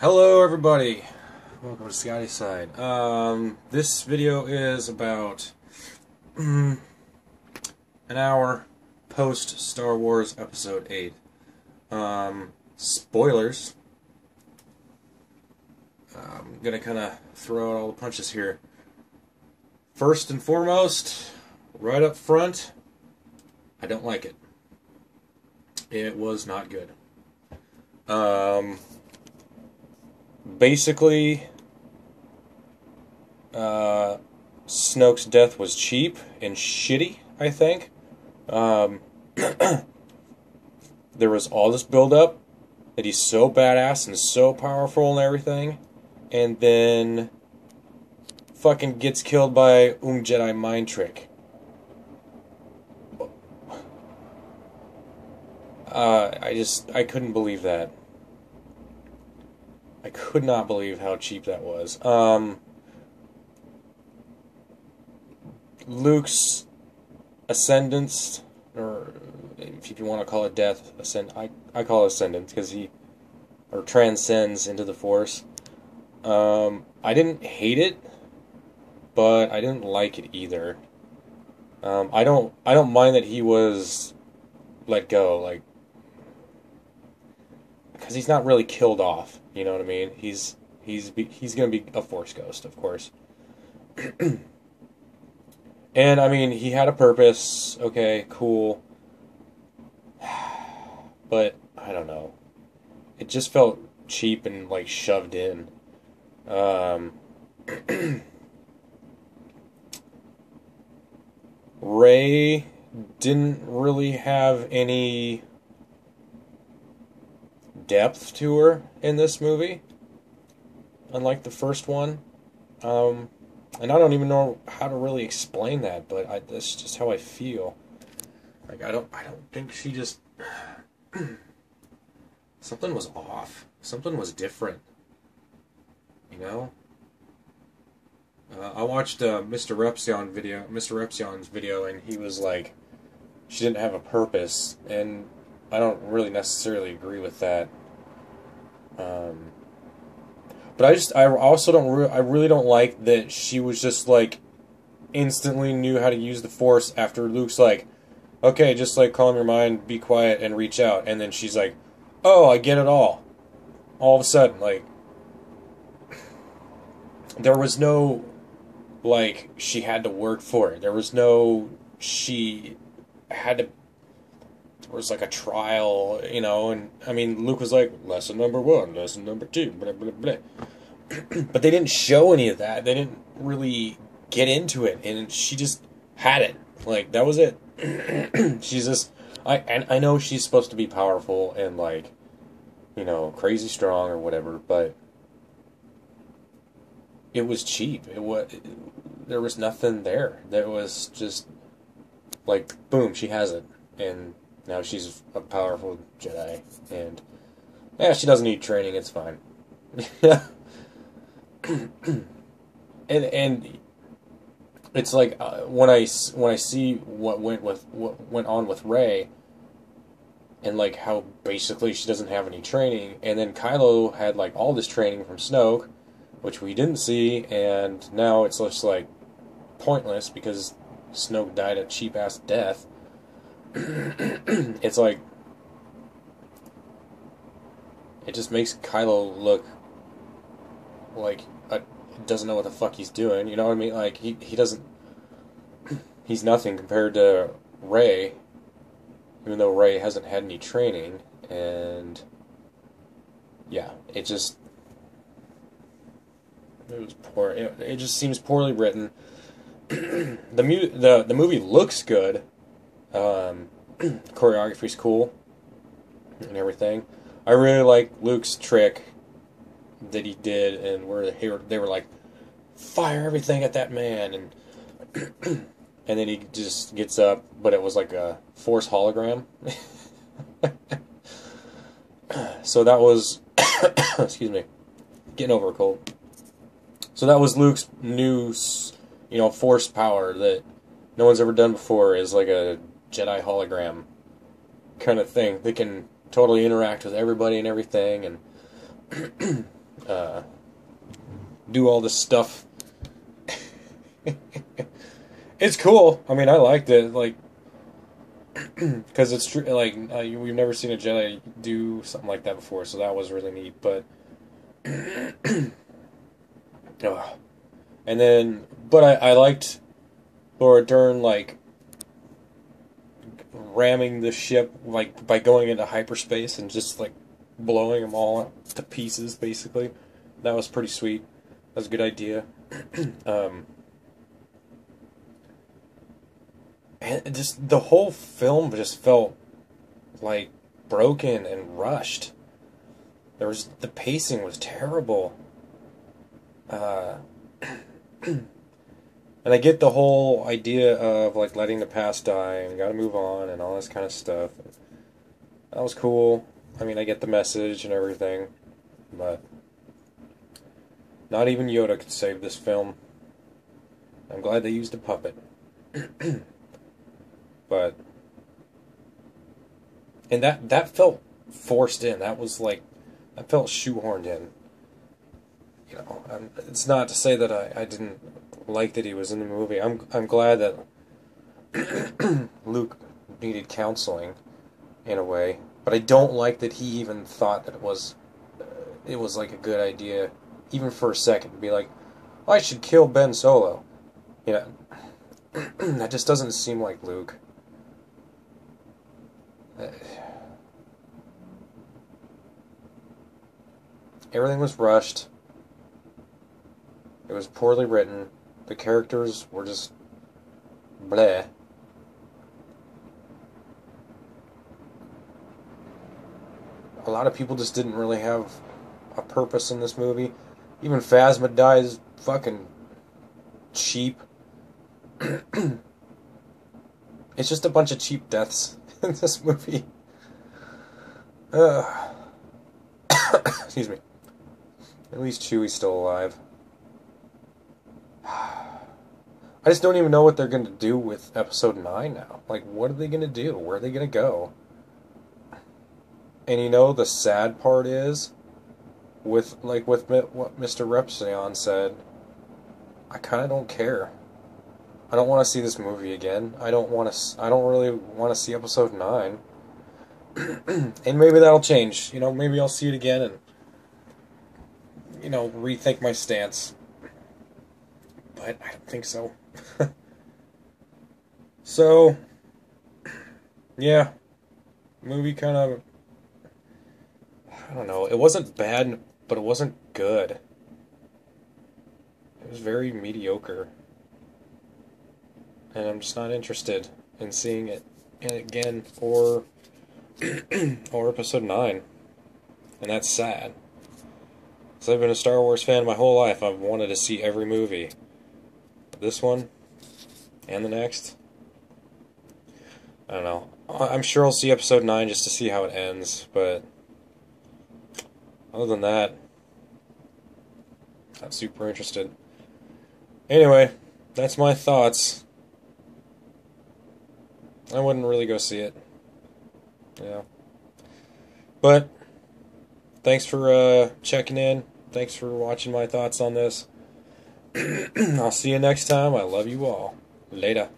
Hello everybody, welcome to Scotty's Side. This video is about an hour post Star Wars Episode 8. Spoilers. I'm gonna kind of throw out all the punches here. First and foremost, right up front, I don't like it. It was not good. Basically, Snoke's death was cheap and shitty, I think. There was all this build-up that he's so badass and so powerful and everything, and then fucking gets killed by Jedi mind trick. I couldn't believe that. I could not believe how cheap that was. Luke's ascendance, or if you want to call it death, I call it ascendance because he transcends into the Force. I didn't hate it, but I didn't like it either. I don't mind that he was let go, like, because he's not really killed off. You know what I mean? He's gonna be a Force ghost, of course. And I mean, he had a purpose. Okay, cool. But I don't know. It just felt cheap and like shoved in. Rey didn't really have any depth to her in this movie, unlike the first one. And I don't even know how to really explain that, but that's just how I feel. Like I don't think she just something was off. Something was different. You know. I watched Mr. Repzion's video, and he was like, she didn't have a purpose, and I don't really necessarily agree with that. But I also don't, I really don't like that she was just like, instantly knew how to use the Force after Luke's like, okay, just like calm your mind, be quiet, and reach out. And then she's like, oh, I get it all. All of a sudden, like, there was no, like, she had to work for it. There was no, she had to, there was like a trial, you know, and I mean, Luke was like, lesson number 1, lesson number 2, blah, blah, blah. But they didn't show any of that. They didn't really get into it, and she just had it. Like, that was it. She's just, I know she's supposed to be powerful and, like, you know, crazy strong or whatever, but it was cheap. There was nothing there. There was just, like, boom, she has it, and now she's a powerful Jedi, and yeah, she doesn't need training. It's fine. and it's like when I see what went on with Rey, and like how basically she doesn't have any training, and then Kylo had like all this training from Snoke, which we didn't see, and now it's just like pointless because Snoke died a cheap ass death. It's like, it just makes Kylo look like doesn't know what the fuck he's doing. You know what I mean? Like he doesn't. He's nothing compared to Rey, even though Rey hasn't had any training. And yeah, it was poor. It just seems poorly written. The movie looks good. Choreography's cool and everything. I really like Luke's trick that he did, and where they were like, fire everything at that man, and and then he just gets up, but it was like a Force hologram. So that was excuse me, getting over a cold. So that was Luke's new, you know, Force power that no one's ever done before, is like a Jedi hologram kind of thing. They can totally interact with everybody and everything, and uh, do all this stuff. It's cool. I mean, I liked it, like, because it's true. Like, we've never seen a Jedi do something like that before, so that was really neat. But, and then, but I liked Laura Dern like ramming the ship like by going into hyperspace and just like blowing them all to pieces. Basically, that was pretty sweet. That was a good idea. um, and just the whole film just felt like broken and rushed. The pacing was terrible. And I get the whole idea of like letting the past die and you gotta move on and all this kind of stuff. That was cool. I mean, I get the message and everything, but not even Yoda could save this film. I'm glad they used a puppet. But and that felt forced in. That felt shoehorned in. You know, it's not to say that I didn't like that he was in the movie. I'm glad that Luke needed counseling in a way, but I don't like that he even thought that it was like a good idea, even for a second, to be like, I should kill Ben Solo. You know, that just doesn't seem like Luke. Everything was rushed. It was poorly written. The characters were just bleh. A lot of people just didn't really have a purpose in this movie. Even Phasma dies fucking cheap. It's just a bunch of cheap deaths in this movie. Excuse me. At least Chewie's still alive. I just don't even know what they're going to do with Episode 9 now. Like, what are they going to do? Where are they going to go? And you know, the sad part is, with what Mr. Repsion said, I kind of don't care. I don't want to see this movie again. I don't really want to see Episode 9. And maybe that'll change. You know, maybe I'll see it again and, you know, rethink my stance. But I don't think so. So, yeah. Movie kind of, I don't know. It wasn't bad, but it wasn't good. It was very mediocre. And I'm just not interested in seeing it again or Episode 9. And that's sad. So I've been a Star Wars fan my whole life. I've wanted to see every movie. This one and the next. I don't know. I'm sure I'll see Episode 9 just to see how it ends, but other than that, not super interested. Anyway, that's my thoughts. I wouldn't really go see it. Yeah. But thanks for checking in. Thanks for watching my thoughts on this. I'll see you next time. I love you all. Later.